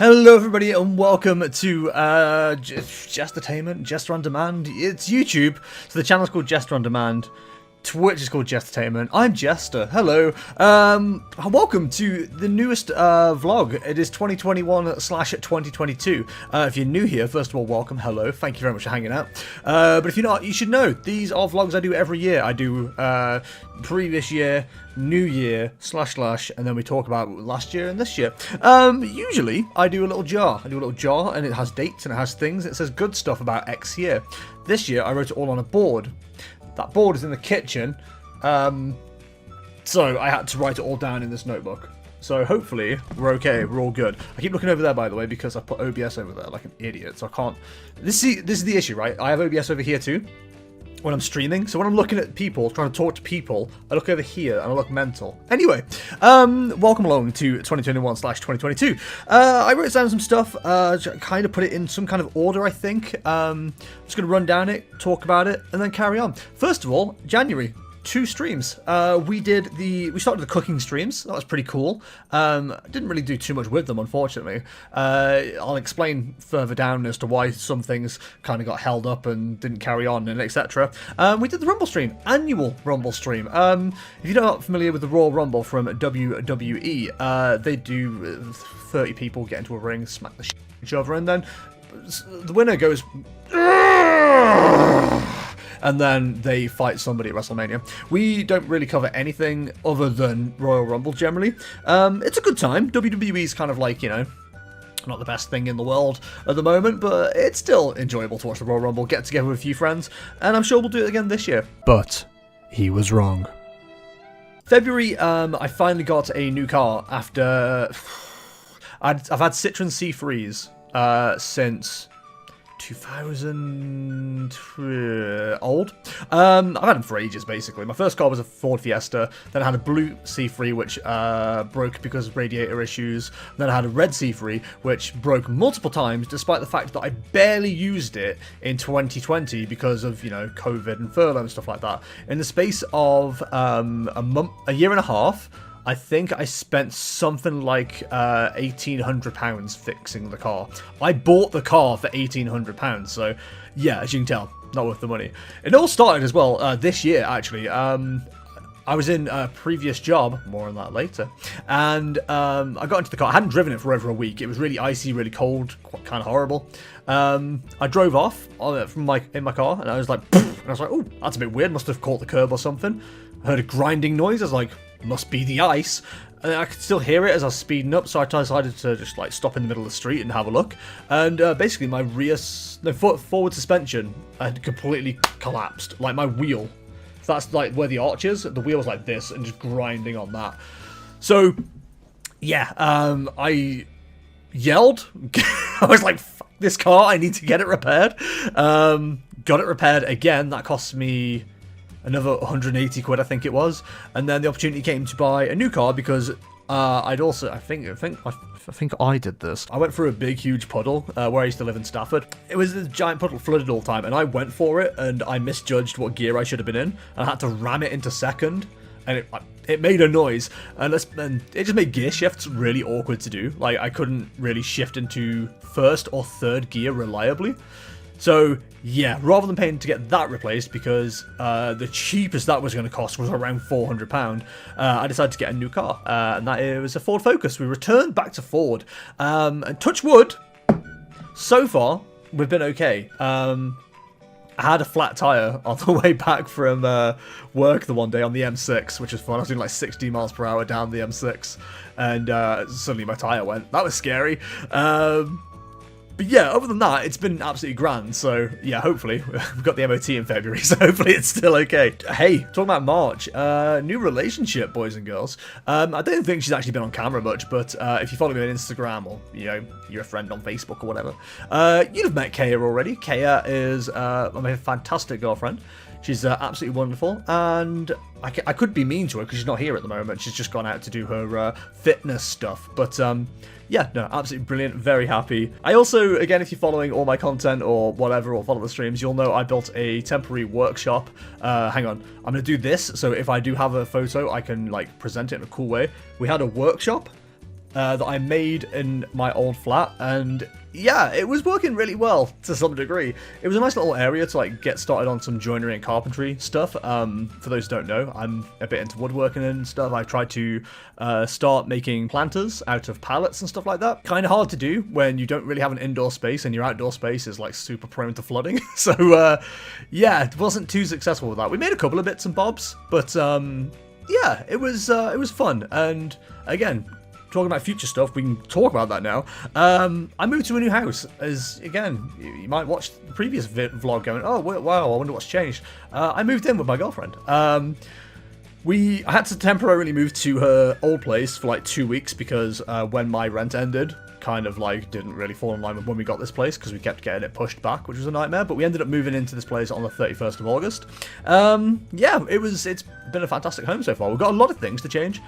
Hello everybody and welcome to Jestertainment, Jester on Demand. It's YouTube, so the channel's called Jester on Demand. Twitch is called Jestertainment. I'm Jester. Hello. Welcome to the newest vlog. It is 2021/2022. If you're new here, first of all, welcome. Hello. Thank you very much for hanging out. But if you're not, you should know these are vlogs I do every year. I do previous year, new year, // and then we talk about last year and this year. Usually I do a little jar. And it has dates and it has things. It says good stuff about X year. This year I wrote it all on a board. That board is in the kitchen, so I had to write it all down in this notebook. So hopefully we're okay, we're all good. I keep looking over there, by the way, because I put OBS over there like an idiot, so I can't... This is the issue, right? I have OBS over here too, when I'm streaming. So when I'm looking at people, trying to talk to people, I look over here and I look mental. Anyway, welcome along to 2021/2022. I wrote down some stuff, kind of put it in some kind of order, I think. I'm just going to run down it, talk about it, and then carry on. First of all, January. 2 streams. We started the cooking streams. That was pretty cool. Didn't really do too much with them, unfortunately. I'll explain further down as to why some things kind of got held up and didn't carry on, and etc. We did the Rumble stream, annual Rumble stream. If you're not familiar with the Royal Rumble from WWE, they do 30 people get into a ring, smack the shit out of each other, and then the winner goes... and then they fight somebody at WrestleMania. We don't really cover anything other than Royal Rumble generally. It's a good time. WWE's kind of like, you know, not the best thing in the world at the moment, but it's still enjoyable to watch the Royal Rumble, get together with a few friends, and I'm sure we'll do it again this year. But he was wrong. February, I finally got a new car after... I've had Citroen C3s since... 2000 old. I've had them for ages, basically. My first car was a Ford Fiesta, then I had a blue C3 which broke because of radiator issues, then I had a red C3 which broke multiple times despite the fact that I barely used it in 2020 because of, you know, COVID and furlough and stuff like that. In the space of a year and a half, I think I spent something like £1,800 fixing the car. I bought the car for £1,800, so yeah, as you can tell, not worth the money. It all started as well this year, actually. I was in a previous job, more on that later, and I got into the car. I hadn't driven it for over a week. It was really icy, really cold, kind of horrible. I drove off in my car, and I was like, oh, that's a bit weird. Must have caught the curb or something. I heard a grinding noise. I was like, must be the ice. And I could still hear it as I was speeding up, so I decided to just like stop in the middle of the street and have a look. And basically my forward suspension had completely collapsed. Like my wheel. So that's like where the arch is. The wheel was like this and just grinding on that. So yeah, I yelled. I was like, fuck this car, I need to get it repaired. Got it repaired again. That cost me another 180 quid, I think it was, and then the opportunity came to buy a new car because I'd also, I think I did this. I went through a big, huge puddle where I used to live in Stafford. It was a giant puddle, flooded all the time, and I went for it, and I misjudged what gear I should have been in, and I had to ram it into second, and it made a noise, and it just made gear shifts really awkward to do. Like, I couldn't really shift into first or third gear reliably. So, yeah, rather than paying to get that replaced, because the cheapest that was going to cost was around £400, I decided to get a new car, and that was a Ford Focus. We returned back to Ford, and touch wood, so far, we've been okay. I had a flat tyre on the way back from work the one day on the M6, which was fun. I was doing like 60 miles per hour down the M6, and suddenly my tyre went. That was scary. But yeah, other than that, it's been absolutely grand. So yeah, hopefully we've got the MOT in February, so hopefully it's still okay. Hey, talking about March, new relationship, boys and girls. I don't think she's actually been on camera much, but if you follow me on Instagram or, you know, you're a friend on Facebook or whatever, you'd have met Kaya already. Kaya is my fantastic girlfriend. She's absolutely wonderful, and I could be mean to her because she's not here at the moment. She's just gone out to do her fitness stuff, but yeah, no, absolutely brilliant, very happy. I also, again, if you're following all my content or whatever, or follow the streams, you'll know I built a temporary workshop. Hang on, I'm going to do this, so if I do have a photo, I can, like, present it in a cool way. We had a workshop that I made in my old flat, and yeah, it was working really well to some degree. It was a nice little area to like get started on some joinery and carpentry stuff. For those who don't know, I'm a bit into woodworking and stuff. I tried to start making planters out of pallets and stuff like that. Kind of hard to do when you don't really have an indoor space and your outdoor space is like super prone to flooding. So yeah, it wasn't too successful with that. We made a couple of bits and bobs, but yeah, it was fun. And again, talking about future stuff, we can talk about that now. I moved to a new house, as again, you might watch the previous vlog going, oh wow, I wonder what's changed. I moved in with my girlfriend. I had to temporarily move to her old place for like 2 weeks because when my rent ended, kind of like didn't really fall in line with when we got this place because we kept getting it pushed back, which was a nightmare. But we ended up moving into this place on the 31st of August. Yeah, it's been a fantastic home so far. We've got a lot of things to change.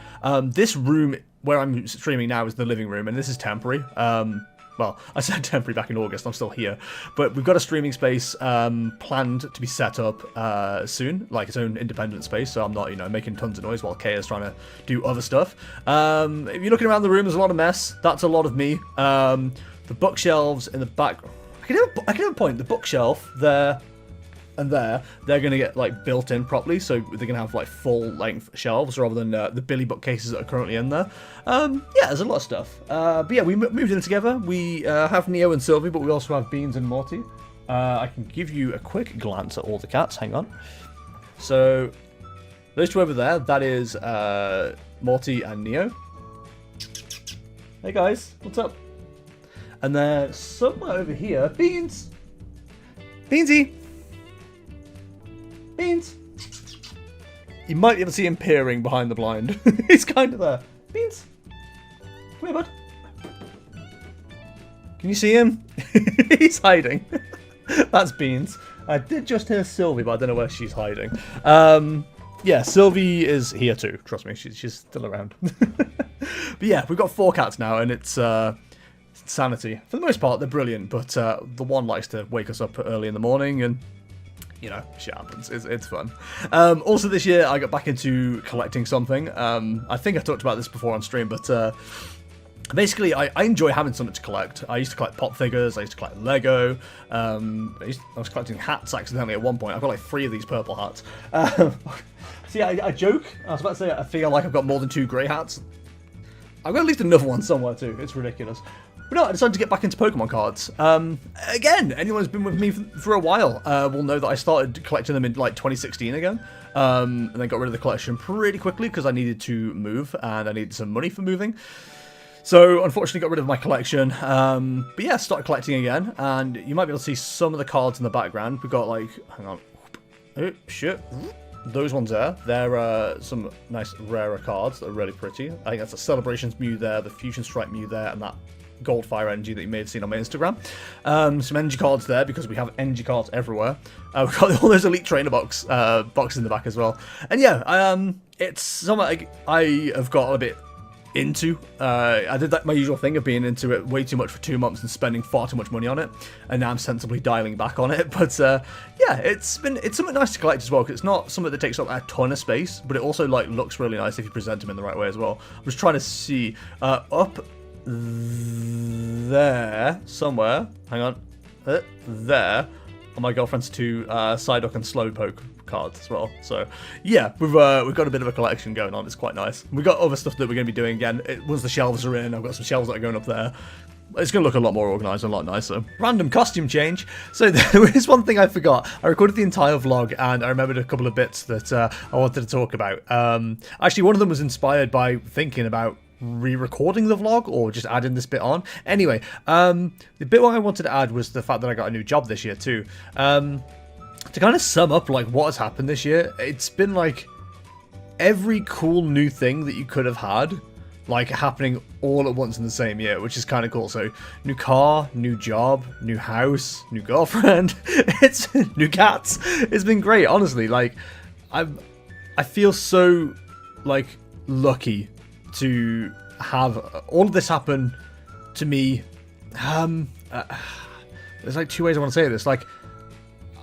This room where I'm streaming now is the living room, and this is temporary. Well, I said temporary back in August, I'm still here. But we've got a streaming space planned to be set up soon, like its own independent space, so I'm not, making tons of noise while Kay is trying to do other stuff. If you're looking around the room, there's a lot of mess. That's a lot of me. The bookshelves in the back... I can have a point. The bookshelf there and there, they're going to get like built in properly, so they're going to have like full length shelves rather than the Billy bookcases that are currently in there. Yeah, there's a lot of stuff. But yeah, we moved in together. We have Neo and Sylvie, but we also have Beans and Morty. I can give you a quick glance at all the cats. Hang on. So those two over there, that is Morty and Neo. Hey guys, what's up? And then somewhere over here, Beans. Beansy. Beans! You might be able to see him peering behind the blind. He's kind of there. Beans! Come here, bud. Can you see him? He's hiding. That's Beans. I did just hear Sylvie, but I don't know where she's hiding. Yeah, Sylvie is here too. Trust me, she's still around. But yeah, we've got 4 cats now, and it's insanity. For the most part, they're brilliant, but the one likes to wake us up early in the morning, and shit happens. It's fun. Also this year, I got back into collecting something. I think I talked about this before on stream, but basically, I enjoy having something to collect. I used to collect pop figures. I used to collect Lego. I was collecting hats accidentally at one point. I've got like 3 of these purple hats. See, I joke. I was about to say I feel like I've got more than 2 grey hats. I've got at least another one somewhere too. It's ridiculous. But no, I decided to get back into Pokemon cards. Again, anyone who's been with me for a while will know that I started collecting them in like 2016 again. And then got rid of the collection pretty quickly because I needed to move and I needed some money for moving. So unfortunately got rid of my collection. But yeah, started collecting again. And you might be able to see some of the cards in the background. We've got like, hang on. Oh, shit. Those ones there. They're some nice rarer cards that are really pretty. I think that's a Celebrations Mew there, the Fusion Strike Mew there, and that Goldfire Energy that you may have seen on my Instagram. Some energy cards there because we have energy cards everywhere. We've got all those Elite Trainer boxes in the back as well. And yeah, it's something I have got a bit into. I did my usual thing of being into it way too much for 2 months and spending far too much money on it, and now I'm sensibly dialing back on it. But yeah, it's something nice to collect as well, because it's not something that takes up a ton of space, but it also like looks really nice if you present them in the right way as well. I was trying to see up there somewhere. Hang on, there are my girlfriend's 2 Psyduck and Slowpoke cards as well. So yeah, we've got a bit of a collection going on. It's quite nice. We've got other stuff that we're going to be doing again. Once the shelves are in, I've got some shelves that are going up there. It's going to look a lot more organised and a lot nicer. Random costume change. So there is one thing I forgot. I recorded the entire vlog and I remembered a couple of bits that I wanted to talk about. Actually, one of them was inspired by thinking about re-recording the vlog or just adding this bit on. Anyway, the bit what I wanted to add was the fact that I got a new job this year too. To kind of sum up like what has happened this year, it's been like every cool new thing that you could have had like happening all at once in the same year, which is kind of cool. So new car, new job, new house, new girlfriend, it's new cats. It's been great, honestly. Like I feel so like lucky to have all of this happen to me. There's like 2 ways I want to say this. Like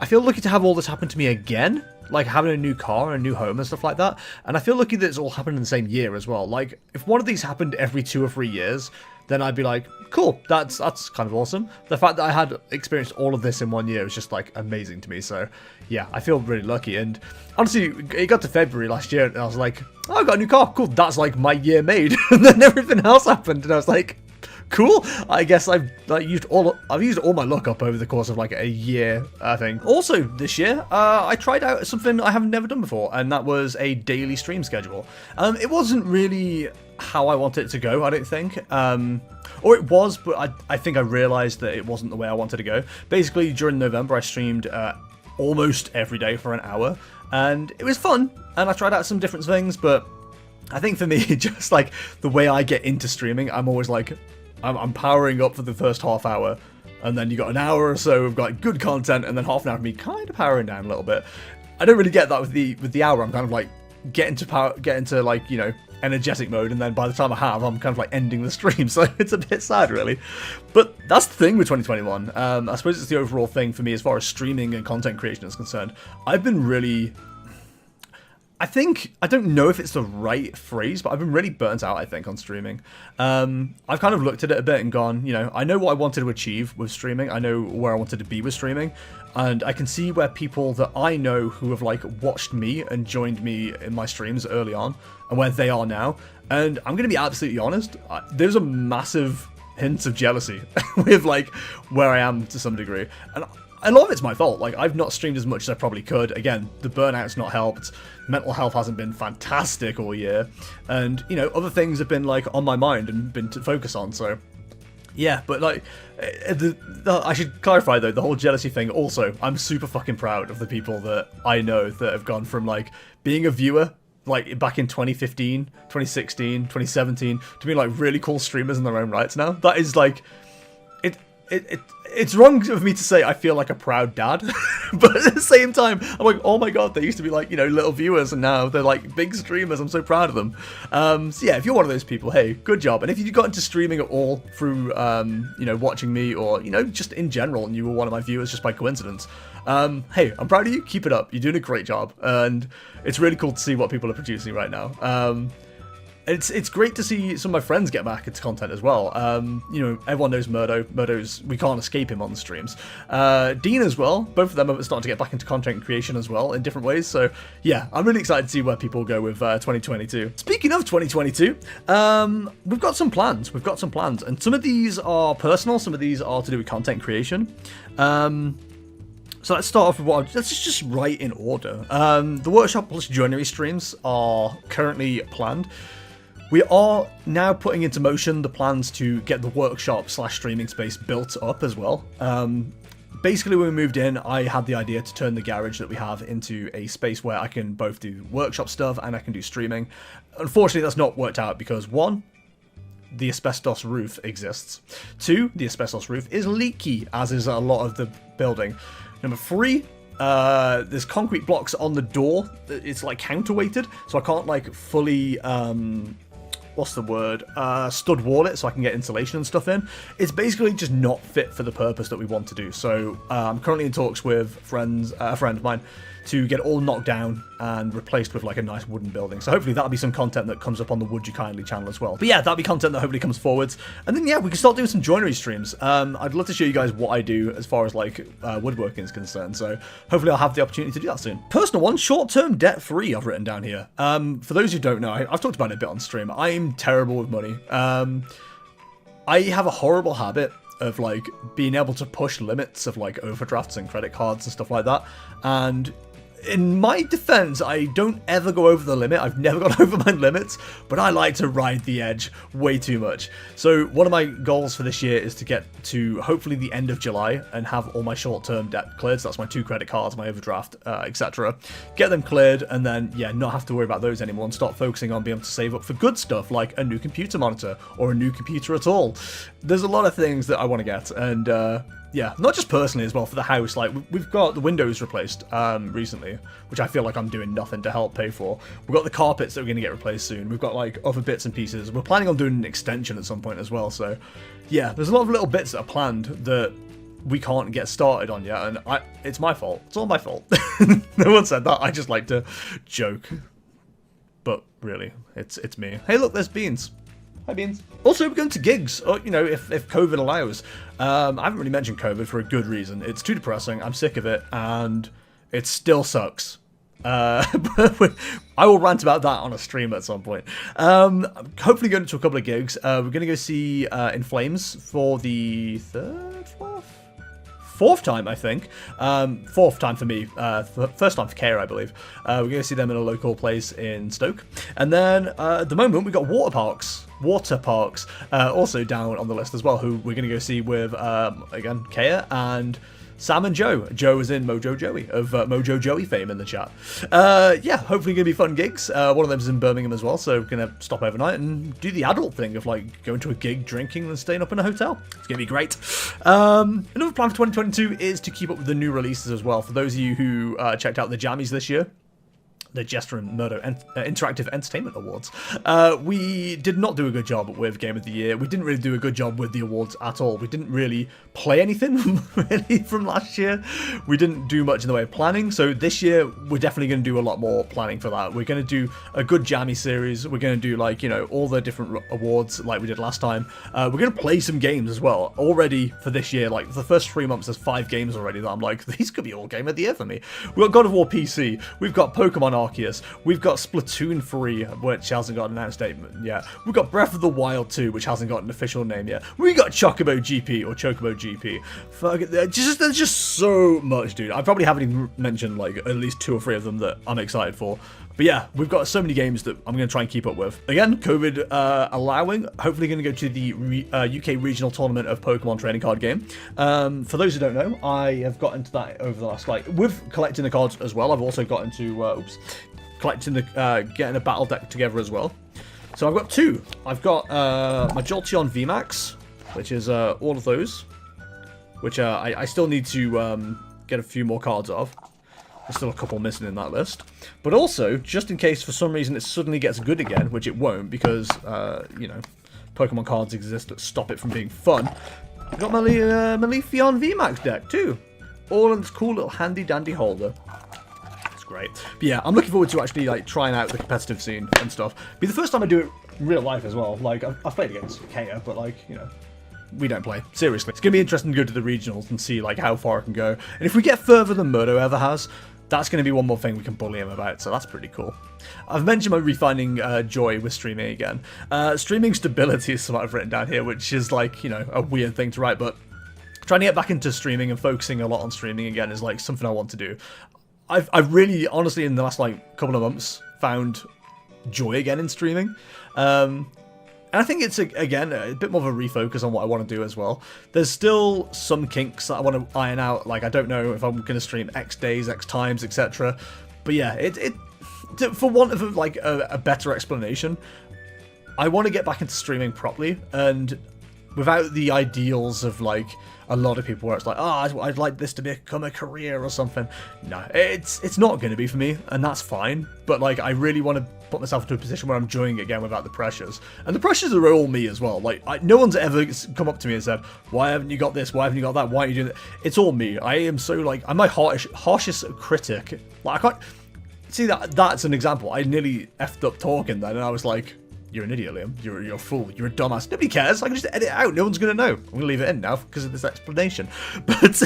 I feel lucky to have all this happen to me again, like having a new car and a new home and stuff like that. And I feel lucky that it's all happened in the same year as well. Like, if one of these happened every 2 or 3 years, then I'd be like, cool, that's kind of awesome. The fact that I had experienced all of this in 1 year is just, like, amazing to me. So, yeah, I feel really lucky. And honestly, it got to February last year, and I was like, oh, I got a new car. Cool, that's, like, my year made. And then everything else happened, and I was like, cool. I guess I've used all my luck up over the course of like a year, I think. Also, this year, I tried out something I have never done before, and that was a daily stream schedule. It wasn't really how I wanted it to go, I don't think. Or it was, but I think I realized that it wasn't the way I wanted to go. Basically, during November, I streamed almost every day for an hour, and it was fun, and I tried out some different things, but I think for me, just like the way I get into streaming, I'm always like, I'm powering up for the first half hour, and then you got an hour or so of like good content, and then half an hour of me kind of powering down a little bit. I don't really get that with the hour. I'm kind of like get into like, you know, energetic mode, and then by the time I'm kind of like ending the stream, so it's a bit sad really. But that's the thing with 2021. I suppose it's the overall thing for me as far as streaming and content creation is concerned. I've been really, I don't know if it's the right phrase, but I've been really burnt out, I think, on streaming. I've kind of looked at it a bit and gone, you know, I know what I wanted to achieve with streaming. I know where I wanted to be with streaming. And I can see where people that I know who have, like, watched me and joined me in my streams early on and where they are now. And I'm going to be absolutely honest, there's a massive hint of jealousy with, like, where I am to some degree. And a lot of it's my fault. Like, I've not streamed as much as I probably could. Again, the burnout's not helped. Mental health hasn't been fantastic all year. And, you know, other things have been, like, on my mind and been to focus on, so yeah. But, like, I should clarify, though, the whole jealousy thing. Also, I'm super fucking proud of the people that I know that have gone from, like, being a viewer, like, back in 2015, 2016, 2017, to being, like, really cool streamers in their own rights now. That is, like, it's wrong of me to say I feel like a proud dad, but at the same time, I'm like, oh my god, they used to be like, you know, little viewers, and now they're like big streamers. I'm so proud of them. So yeah, if you're one of those people, hey, good job. And if you got into streaming at all through, you know, watching me, or, you know, just in general, and you were one of my viewers just by coincidence, hey, I'm proud of you. Keep it up. You're doing a great job, and it's really cool to see what people are producing right now. It's great to see some of my friends get back into content as well. You know, everyone knows Murdo. Murdo's, we can't escape him on the streams. Dean as well. Both of them are starting to get back into content creation as well in different ways. So yeah, I'm really excited to see where people go with 2022. Speaking of 2022, we've got some plans. And some of these are personal. Some of these are to do with content creation. So let's start off with let's just write in order. The workshop plus joinery streams are currently planned. We are now putting into motion the plans to get the workshop / streaming space built up as well. Basically, when we moved in, I had the idea to turn the garage that we have into a space where I can both do workshop stuff and I can do streaming. Unfortunately, that's not worked out because, one, the asbestos roof exists. 2, the asbestos roof is leaky, as is a lot of the building. Number 3, there's concrete blocks on the door. It's like counterweighted, so I can't like fully stud wall it so I can get insulation and stuff in. It's basically just not fit for the purpose that we want to do. So I'm currently in talks with a friend of mine to get it all knocked down and replaced with like a nice wooden building. So hopefully that'll be some content that comes up on the Would You Kindly channel as well. But yeah, that'll be content that hopefully comes forwards. And then yeah, we can start doing some joinery streams. I'd love to show you guys what I do as far as like woodworking is concerned. So hopefully I'll have the opportunity to do that soon. Personal one, short-term debt-free I've written down here. For those who don't know, I've talked about it a bit on stream. I'm terrible with money. I have a horrible habit of like being able to push limits of like overdrafts and credit cards and stuff like that. And in my defense, I don't ever go over the limit. I've never gone over my limits, but I like to ride the edge way too much. So one of my goals for this year is to get to hopefully the end of July and have all my short-term debt cleared. So that's my 2 credit cards, my overdraft, etc. Get them cleared, and then yeah, not have to worry about those anymore and start focusing on being able to save up for good stuff like a new computer monitor or a new computer at all. There's a lot of things that I want to get, and yeah, not just personally as well, for the house. Like, we've got the windows replaced recently, which I feel like I'm doing nothing to help pay for. We've got the carpets that we're going to get replaced soon. We've got, like, other bits and pieces. We're planning on doing an extension at some point as well, so yeah, there's a lot of little bits that are planned that we can't get started on yet, and it's my fault. It's all my fault. No one said that. I just like to joke. But really, it's me. Hey, look, there's Beans. Hi, Beans. Also, we're going to gigs, or, you know, if COVID allows. I haven't really mentioned COVID for a good reason. It's too depressing. I'm sick of it, and it still sucks. But I will rant about that on a stream at some point. Hopefully going to a couple of gigs. We're going to go see In Flames for the fourth time, I think. Fourth time for me. First time for Kara, I believe. We're going to see them in a local place in Stoke. And then, at the moment, we've got Water Parks, also down on the list as well, who we're going to go see with, again, Kaya and Sam and Joe. Joe is in Mojo Joey, of Mojo Joey fame in the chat. Yeah, hopefully going to be fun gigs. One of them is in Birmingham as well, so we're going to stop overnight and do the adult thing of, like, going to a gig, drinking, and staying up in a hotel. It's going to be great. Another plan for 2022 is to keep up with the new releases as well. For those of you who checked out the Jammies this year, the Jester and Murdo Interactive Entertainment Awards. We did not do a good job with Game of the Year. We didn't really do a good job with the awards at all. We didn't really play anything really from last year. We didn't do much in the way of planning. So this year, we're definitely going to do a lot more planning for that. We're going to do a good jammy series. We're going to do, like, you know, all the different awards like we did last time. We're going to play some games as well. Already for this year, like, the first 3 months, there's 5 games already that I'm like, these could be all Game of the Year for me. We've got God of War PC. We've got Pokemon Arceus. We've got Splatoon 3, which hasn't got an announced statement yet. We've got Breath of the Wild 2, which hasn't got an official name yet. We got Chocobo GP, or Chocobo GP. Fuck it, there's just so much, dude. I probably haven't even mentioned, like, at least 2 or 3 of them that I'm excited for. But yeah, we've got so many games that I'm going to try and keep up with. Again, COVID allowing, hopefully going to go to the UK regional tournament of Pokemon trading card game. For those who don't know, I have got into that over the last, like, with collecting the cards as well. I've also got into, collecting the, getting a battle deck together as well. So I've got 2. I've got my Jolteon VMAX, which is all of those, which I still need to get a few more cards of. There's still a couple missing in that list. But also, just in case for some reason it suddenly gets good again, which it won't because, you know, Pokemon cards exist that stop it from being fun, I've got my Leafeon VMAX deck too. All in this cool little handy dandy holder. It's great. But yeah, I'm looking forward to actually, like, trying out the competitive scene and stuff. Be the first time I do it in real life as well. Like, I've played against Kaya, but, like, you know, we don't play. Seriously. It's going to be interesting to go to the regionals and see, like, how far I can go. And if we get further than Murdo ever has, that's going to be one more thing we can bully him about, so that's pretty cool. I've mentioned my refinding joy with streaming again. Streaming stability is something I've written down here, which is, like, you know, a weird thing to write, but trying to get back into streaming and focusing a lot on streaming again is, like, something I want to do. I've really, honestly, in the last, like, couple of months, found joy again in streaming. And I think it's, again, a bit more of a refocus on what I want to do as well. There's still some kinks that I want to iron out. Like, I don't know if I'm going to stream X days, X times, etc. But yeah, for want of, like, a better explanation, I want to get back into streaming properly and without the ideals of, like, a lot of people where it's like, oh, I'd like this to become a career or something. No, it's not going to be for me, and that's fine. But, like, I really want to put myself into a position where I'm enjoying it again without the pressures. And the pressures are all me as well. Like, no one's ever come up to me and said, why haven't you got this? Why haven't you got that? Why are you doing that? It's all me. I am so, like, I'm my harshest critic. Like, I can't... See, that's an example. I nearly effed up talking then, and I was like, you're an idiot, Liam. You're a fool. You're a dumbass. Nobody cares. I can just edit it out. No one's going to know. I'm going to leave it in now because of this explanation. But,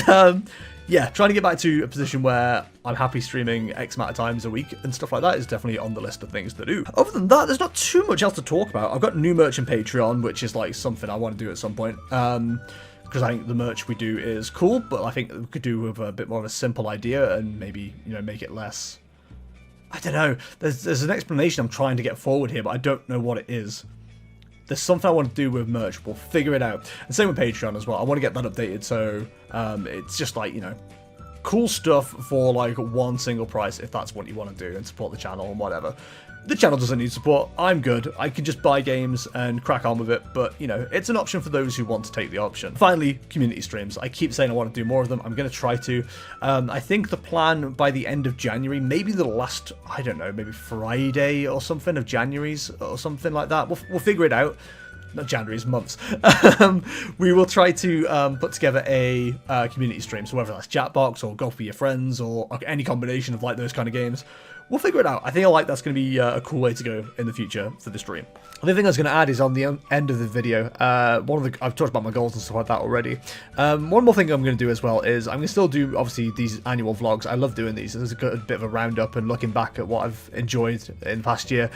yeah, trying to get back to a position where I'm happy streaming X amount of times a week and stuff like that is definitely on the list of things to do. Other than that, there's not too much else to talk about. I've got new merch and Patreon, which is, like, something I want to do at some point. Because I think the merch we do is cool, but I think we could do with a bit more of a simple idea and maybe, you know, make it less... I don't know. There's an explanation I'm trying to get forward here, but I don't know what it is. There's something I want to do with merch. We'll figure it out. And same with Patreon as well. I want to get that updated so it's just, like, you know, cool stuff for, like, one single price if that's what you want to do and support the channel and whatever. The channel doesn't need support. I'm good. I can just buy games and crack on with it, but, you know, it's an option for those who want to take the option. Finally, community streams. I keep saying I want to do more of them. I'm going to try to. I think the plan by the end of January, maybe the last, I don't know, maybe Friday or something of January's or something like that. We'll figure it out. not January, it's months. We will try to put together a community stream, so whether that's Jackbox or Golf with Your Friends or any combination of like those kind of games. We'll figure it out. I think that's going to be a cool way to go in the future for the stream. The other thing I was going to add is on the end of the video, I've talked about my goals and stuff like that already. One more thing I'm going to do as well is I'm going to still do, obviously, these annual vlogs. I love doing these. There's a bit of a roundup and looking back at what I've enjoyed in the past year.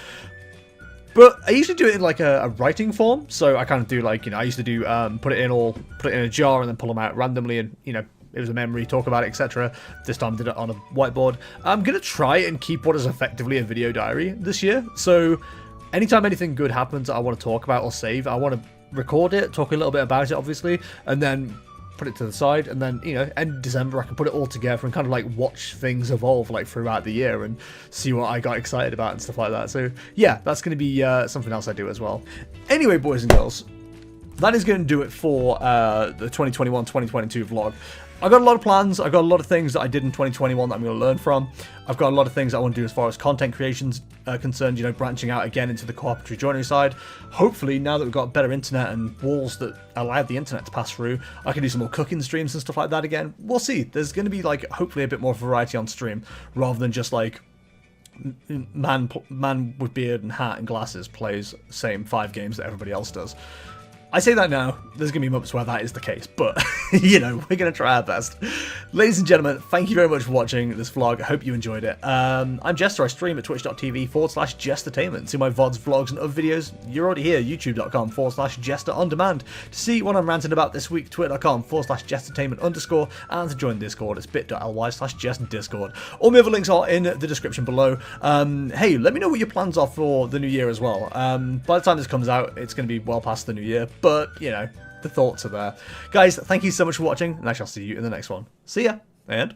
But I usually do it in like a writing form. So I kind of do like, I used to do, put it in a jar and then pull them out randomly and, it was a memory, talk about it, etc. This time I did it on a whiteboard. I'm going to try and keep what is effectively a video diary this year. So anytime anything good happens that I want to talk about or save, I want to record it, talk a little bit about it, obviously, and then put it to the side. And then, end of December, I can put it all together and kind of like watch things evolve like throughout the year and see what I got excited about and stuff like that. So yeah, that's going to be something else I do as well. Anyway, boys and girls, that is going to do it for the 2021-2022 vlog. I've got a lot of plans. I've got a lot of things that I did in 2021 that I'm going to learn from. I've got a lot of things I want to do as far as content creation's concerned, branching out again into the cooperatory joinery side. Hopefully, now that we've got better internet and walls that allow the internet to pass through, I can do some more cooking streams and stuff like that again. We'll see. There's going to be, like, hopefully a bit more variety on stream, rather than just, like, man with beard and hat and glasses plays the same 5 games that everybody else does. I say that now, there's going to be months where that is the case, but, we're going to try our best. Ladies and gentlemen, thank you very much for watching this vlog. I hope you enjoyed it. I'm Jester. I stream at twitch.tv/Jestertainment. See my VODs, vlogs, and other videos. You're already here, youtube.com/JesterOnDemand. To see what I'm ranting about this week, twitter.com/Jestertainment_, and to join Discord, it's bit.ly/JestDiscord. All my other links are in the description below. Hey, let me know what your plans are for the new year as well. By the time this comes out, it's going to be well past the new year. But, the thoughts are there. Guys, thank you so much for watching, and I shall see you in the next one. See ya, and